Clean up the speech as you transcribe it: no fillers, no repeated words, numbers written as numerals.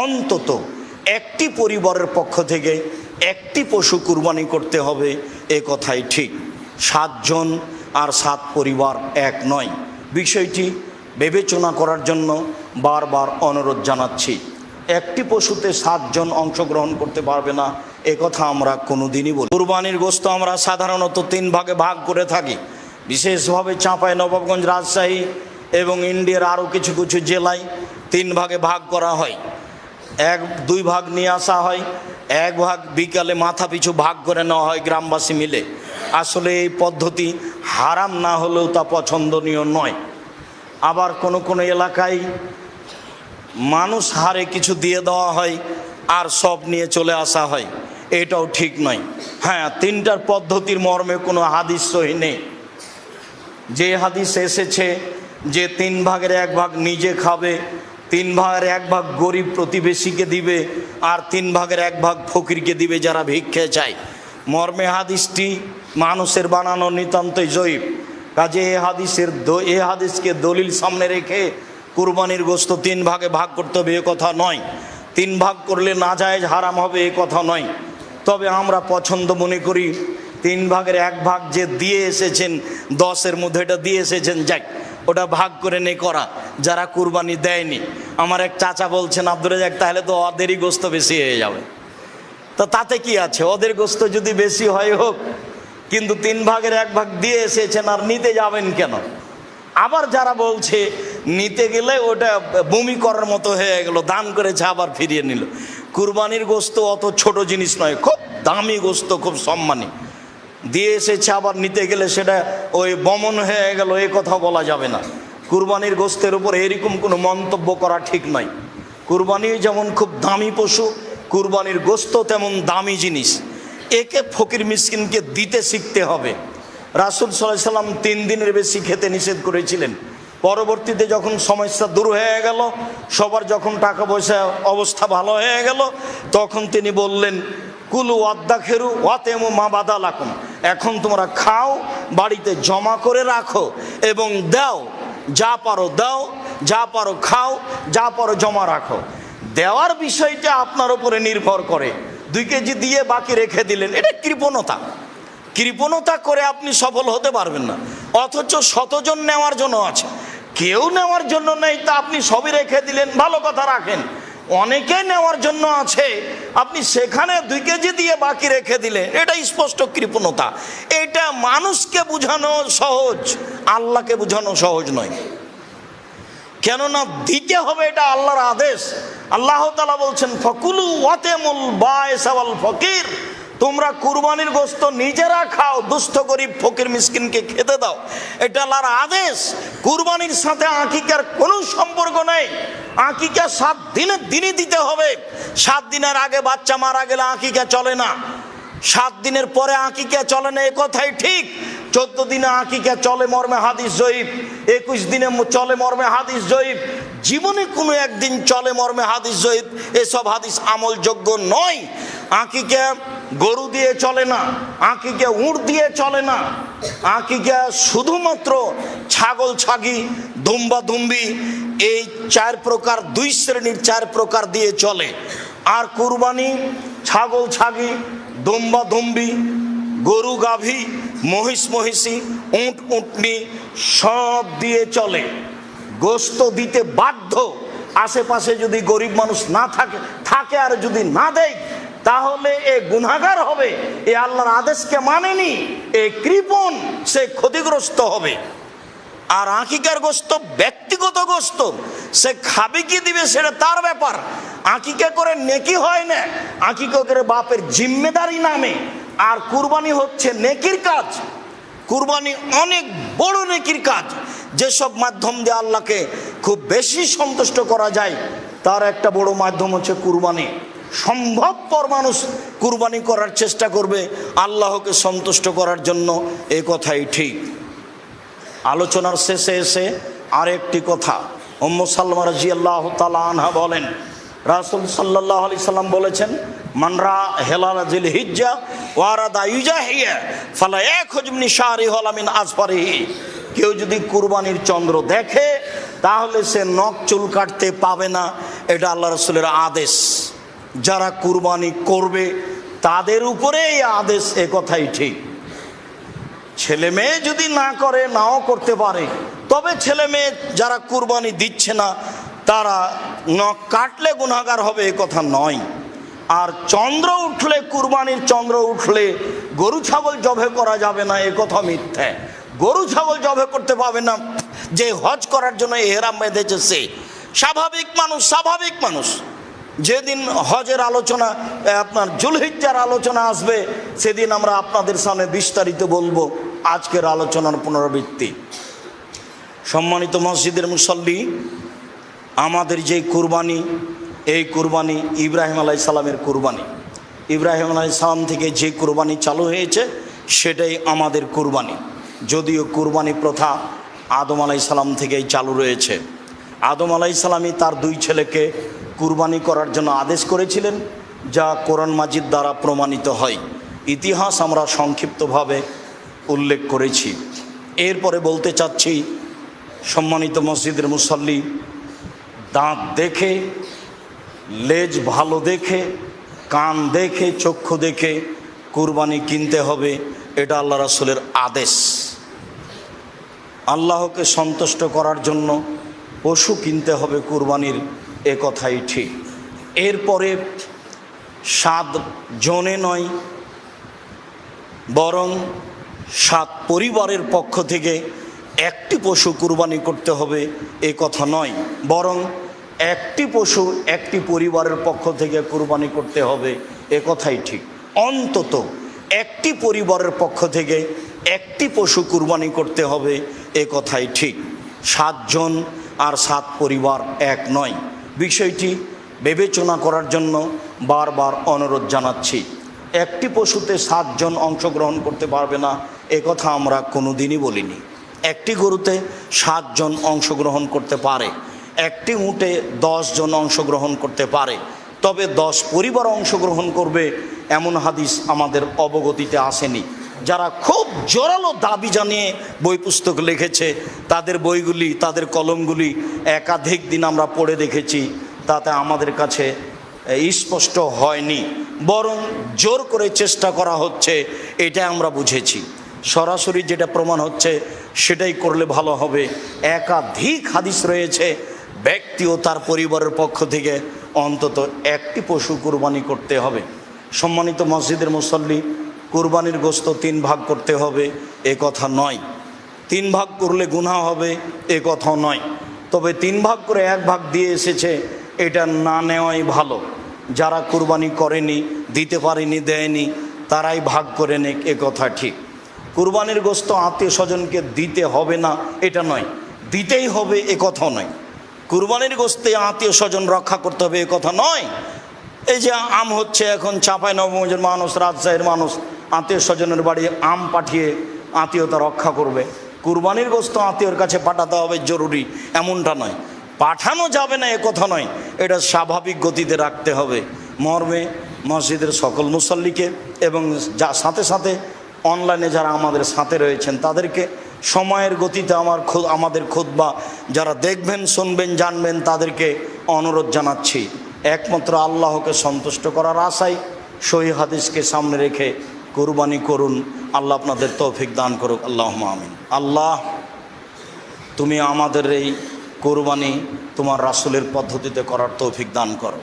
অন্তত একটি পরিবারের পক্ষ থেকে একটি পশু কুরবানি করতে হবে, এ কথাই ঠিক। 7 জন আর 7 পরিবার এক নয়, বিষয়টি বিবেচনা করার জন্য বারবার অনুরোধ জানাচ্ছি। একটি পশুতে 7 জন অংশগ্রহণ করতে পারবে না, এ কথা আমরা কোনোদিনই বলি। কুরবানির গোশত আমরা সাধারণত 3 ভাগে ভাগ করে থাকি। বিশেষভাবে চাঁপাইনবাবগঞ্জ, রাজশাহী এবং ইন্ডিয়ার আরও কিছু কিছু জেলায় 3 ভাগে ভাগ করা হয়। 2 ভাগ নিয়ে আসা হয়, 1 ভাগ বিকালে মাথা পিছু ভাগ করে নেওয়া হয় গ্রামবাসী মিলে। আসলে এই পদ্ধতি হারাম না হলেও তা পছন্দনীয় নয়। আবার কোনো কোনো এলাকায় মানুষ হারে কিছু দিয়ে দেওয়া হয় আর সব নিয়ে চলে আসা হয়, এটাও ঠিক নয়। হ্যাঁ, 3টার পদ্ধতির মর্মে কোনো হাদিস সহি নেই। যে হাদিস এসেছে যে 3 ভাগের 1 ভাগ নিজে খাবে, 3 ভাগের 1 ভাগ গরিব প্রতিবেশীকে দিবে, আর 3 ভাগের 1 ভাগ ফকিরকে দিবে যারা ভিক্ষে চায়, মর্মে হাদিসটি মানুষের বানানো নিতান্তই জয়ীফ। কাজে এই হাদিসকে দলিল সামনে রেখে কুরবানির গোশত 3 ভাগে ভাগ করতে হবে এ কথা নয়। 3 ভাগ করলে নাজায়েজ হারাম হবে এ কথা নয়। তবে আমরা পছন্দ মনে করি 3 ভাগের 1 ভাগ যে দিয়ে এসেছেন, 10-এর মধ্যে এটা দিয়ে এসেছেন, যাক ওটা ভাগ করে নে করা, যারা কুরবানি দেয়নি। আমার এক চাচা বলছেন, আব্দুর রাজ্জাক, তাহলে তো ওদেরই গোশত বেশি হয়ে যাবে। তো তাতে কি আছে, ওদের গোশত যদি বেশি হয় হোক, কিন্তু 3 ভাগের 1 ভাগ দিয়ে এসেছেন আর নিতে যাবেন কেন? আবার যারা বলছে নিতে গেলে ওটা বমি করার মতো হয়ে গেল, দান করেছে আবার ফিরিয়ে নিল। কুরবানির গোশত অত ছোট জিনিস নয়, খুব দামি গোশত, খুব সম্মানী। দিয়ে এসেছে আবার নিতে গেলে সেটা ওই বমন হয়ে গেল, এ কথা বলা যাবে না। কুরবানির গোশতের উপর এরকম কোনো মন্তব্য করা ঠিক নয়। কুরবানি যেমন খুব দামি পশু, কুরবানির গোশত তেমন দামি জিনিস। একে ফকির মিসকিনকে দিতে শিখতে হবে। রাসূল সাল্লাল্লাহু আলাইহি সাল্লাম 3 দিনের বেশি খেতে নিষেধ করেছিলেন। পরবর্তীতে যখন সমস্যা দূর হয়ে গেল, সবার যখন টাকা পয়সা অবস্থা ভালো হয়ে গেল, তখন তিনি বললেন, কুলু ওয়াদ্দাখেরু ওয়াতেমু মা বাদালাকুম, এখন তোমরা খাও, বাড়িতে জমা করে রাখো এবং দাও, যা পারো দাও, যা পারো খাও, যা পারো জমা রাখো। দেওয়ার বিষয়টা আপনার উপরে নির্ভর করে। 2 কেজি দিয়ে বাকি রেখে দিলেন, এটা কৃপণতা করে আপনি সফল হতে পারবেন না। অথচ 100 জন নেওয়ার জন্য আছে, কেউ নেওয়ার জন্য নেই, তা আপনি সবই রেখে দিলেন, ভালো কথা, রাখেন। অনেকে নেওয়ার জন্য আছে, আপনি সেখানে 2 কেজি দিয়ে বাকি রেখে দিলেন, এটা স্পষ্ট কৃপণতা। এটা মানুষকে বোঝানো সহজ, আল্লাহকে বোঝানো সহজ নয়। কেননা দিতে হবে, এটা আল্লাহর আদেশ। আল্লাহ তাআলা বলছেন, ফাকুলু ওয়াতেমুল বাইস ওয়াল ফকির, তোমরা কুরবানির গোশত নিজেরা খাও, দুস্থ গরিব ফকির মিসকিনকে খেতে দাও, এটা আল্লাহর আদেশ। কুরবানির সাথে আকিকার কোনো সম্পর্ক নেই। আকিকা 7 দিনের দিনই দিতে হবে। 7 দিনের আগে বাচ্চা মারা গেলে আকিকা চলে না, 7 দিনের পরে আকিকা চলে না, এ কথাই ঠিক। 14 দিনে আকিকা চলে মর্মে হাদিস জয়ীফ, 21 দিনে চলে মর্মে হাদিস জয়ীফ, জীবনে কোনো একদিন চলে মর্মে হাদিস জয়ীফ, এসব হাদিস আমলযোগ্য নয়। আকিকা গরু দিয়ে চলে না, আকিকা উট দিয়ে চলে না, আকিকা শুধুমাত্র ছাগল ছাগি, দুম্বা দুম্বি, এই 4 প্রকার, 2 শ্রেণীর 4 প্রকার দিয়ে চলে। আর কুরবানি ছাগল ছাগি, দুম্বা দুম্বি, গরু গাভী, মহিষ মহিষী, উট উটনি সব দিয়ে চলে। গোশত দিতে বাধ্য। আশেপাশে যদি গরিব মানুষ না থাকে আর যদি না দেয়, তাহলে এ গুনাহগার হবে, এ আল্লাহর আদেশকে মানেনি, এ কৃপণ, সে ক্ষতিগ্রস্ত হবে। আর আকিকার গোশত ব্যক্তিগত গোশত, সে খাবে কি দিবে সেটা তার ব্যাপার। আকিকা করে নেকি হয় না, আকিকা করে বাপের জিম্মেদারি নামে। আর কুরবানি হচ্ছে নেকির কাজ। কুরবানি অনেক বড় নেকির কাজ। যেসব মাধ্যম দিয়ে আল্লাহকে খুব বেশি সন্তুষ্ট করা যায়, তার একটা বড় মাধ্যম হচ্ছে কুরবানি। সম্ভবপর মানুষ কুরবানি করার চেষ্টা করবে আল্লাহকে সন্তুষ্ট করার জন্য, এ কথাই ঠিক। আলোচনার শেষে এসে আরেকটি কথা, উম্মু সালমা রাদিয়াল্লাহু তাআলা আনহা বলেন, রাসূল সাল্লাল্লাহু আলাইহি সাল্লাম বলেছেন, মান রা হিলাল জিলহিজ্জা ওয়া আরাদা ইউজাহিয়া ফালা ইয়াখুজ মিন শাহরিহি ওয়ালা মিন আসফারিহি, কেউ যদি কুরবানির চন্দ্র দেখে তাহলে সে নখ চুল কাটতে পাবে না এটা আল্লাহ রসুলের আদেশ। যারা কুরবানি করবে তাদের উপরে এই আদেশ, এ কথাই ঠিক। ছেলে মেয়ে যদি না করে, নাও করতে পারে, তবে ছেলে মেয়ে যারা কুরবানি দিচ্ছে না তারা নখ কাটলে গুনাহগার হবে, এ কথা নয়। আর চন্দ্র উঠলে, কুরবানির চন্দ্র উঠলে গরু ছাগল জবে করা যাবে না, এ কথা মিথ্যা। গরু ছাগল জবে করতে পারবে না যে হজ করার জন্য এহরাম বেঁধেছে সে। স্বাভাবিক মানুষ যেদিন হজের আলোচনা, আপনার জুলহিজ্জার আলোচনা আসবে, সেদিন আমরা আপনাদের সামনে বিস্তারিত বলবো। আজকের আলোচনার পুনরাবৃত্তি। সম্মানিত মসজিদের মুসল্লি, আমাদের যে কুরবানি, এই কুরবানি ইব্রাহিম আলাইহিস সালামের কুরবানি। ইব্রাহিম আলাইহিস সালাম থেকে যে কুরবানি চালু হয়েছে সেটাই আমাদের কুরবানি। যদিও কুরবানি প্রথা আদম আলাইহিস সালাম থেকেই চালু রয়েছে। আদম আলাইহিস সালামই তার দুই ছেলেকে কুরবানি করার জন্য আদেশ করেছিলেন, যা কোরআন মাজিদ দ্বারা প্রমাণিত হয়। ইতিহাস আমরা সংক্ষিপ্তভাবে উল্লেখ করেছি। এরপরে বলতে চাচ্ছি, সম্মানিত মসজিদের মুসল্লি, দাঁত দেখে, লেজ ভালো দেখে, কান দেখে, চক্ষু দেখে কুরবানি কিনতে হবে, এটা আল্লাহ রাসূলের আদেশ। আল্লাহকে সন্তুষ্ট করার জন্য পশু কিনতে হবে কুরবানির, এ কথাই ঠিক। এরপরে 7 জনে নয়, বরং 7 পরিবারের পক্ষ থেকে একটি পশু কুরবানি করতে হবে, এ কথা নয়। বরং একটি পশু একটি পরিবারের পক্ষ থেকে কুরবানি করতে হবে, এ কথাই ঠিক। অন্তত একটি পরিবারের পক্ষ থেকে একটি পশু কুরবানি করতে হবে, এ কথাই ঠিক। 7 জন আর 7 পরিবার এক নয়। বিষয়টি বিবেচনা করার জন্য বারবার অনুরোধ জানাচ্ছি। একটি পশুতে 7 জন অংশগ্রহণ করতে পারবে না, এ কথা আমরা কোনো দিনই বলিনি। একটি গরুতে 7 জন অংশগ্রহণ করতে পারে, একটি উটে 10 জন অংশগ্রহণ করতে পারে, তবে 10 পরিবার অংশগ্রহণ করবে এমন হাদিস আমাদের অবগতিতে আসেনি। যারা খুব জোরালো দাবি জানিয়ে বই পুস্তক লিখেছে, তাদের বইগুলি, তাদের কলমগুলি একাধিক দিন আমরা পড়ে দেখেছি, তাতে আমাদের কাছে স্পষ্ট হয়নি, বরং জোর করে চেষ্টা করা হচ্ছে, এটা আমরা বুঝেছি। সরাসরি যেটা প্রমাণ হচ্ছে সেটাই করলে ভালো হবে। একাধিক হাদিস রয়েছে, ব্যক্তি ও তার পরিবারের পক্ষ থেকে অন্তত একটি পশু কুরবানি করতে হবে। সম্মানিত মসজিদের মুসল্লি, কুরবানির গোশত 3 ভাগ করতে হবে, এ কথা নয়। 3 ভাগ করলে গুনাহ হবে, এ কথাও নয়। তবে 3 ভাগ করে 1 ভাগ দিয়ে এসেছে, এটা না নেওয়াই ভালো। যারা কুরবানি করেনি, দিতে পারেনি, দেয়নি, তারাই ভাগ করে নেক, এ কথা ঠিক। কুরবানির গোশত আত্মীয় স্বজনকে দিতে হবে না, এটা নয়। দিতেই হবে, এ কথাও নয়। কুরবানির গোশতে আত্মীয় স্বজন রক্ষা করতে হবে, এ কথা নয়। এই যে আম হচ্ছে এখন, চাঁপাইনবাবগঞ্জের মানুষ, রাজশাহীর মানুষ আত্মীয় স্বজনের বাড়ি আম পাঠিয়ে আত্মীয়তা রক্ষা করবে। কুরবানির গোশত আত্মীয়র কাছে পাঠাতে হবে জরুরি, এমনটা নয়। পাঠানো যাবে না, এ কথা নয়। এটা স্বাভাবিক গতিতে রাখতে হবে। মর্মে মসজিদের সকল মুসল্লিকে এবং সাথে সাথে অনলাইনে যারা আমাদের সাথে রয়েছেন তাদেরকে সময়ের গতিতে আমাদের খুতবা যারা দেখবেন, শুনবেন, জানবেন, তাদেরকে অনুরোধ জানাচ্ছি, একমাত্র আল্লাহকে সন্তুষ্ট করার আশায় সহিহ হাদিসকে সামনে রেখে কুরবানি করুন। আল্লাহ আপনাদের তৌফিক দান করুক, আল্লাহুম্মা আমিন। আল্লাহ, তুমি আমাদের এই কুরবানি তোমার রাসূলের পদ্ধতিতে করার তৌফিক দান করো।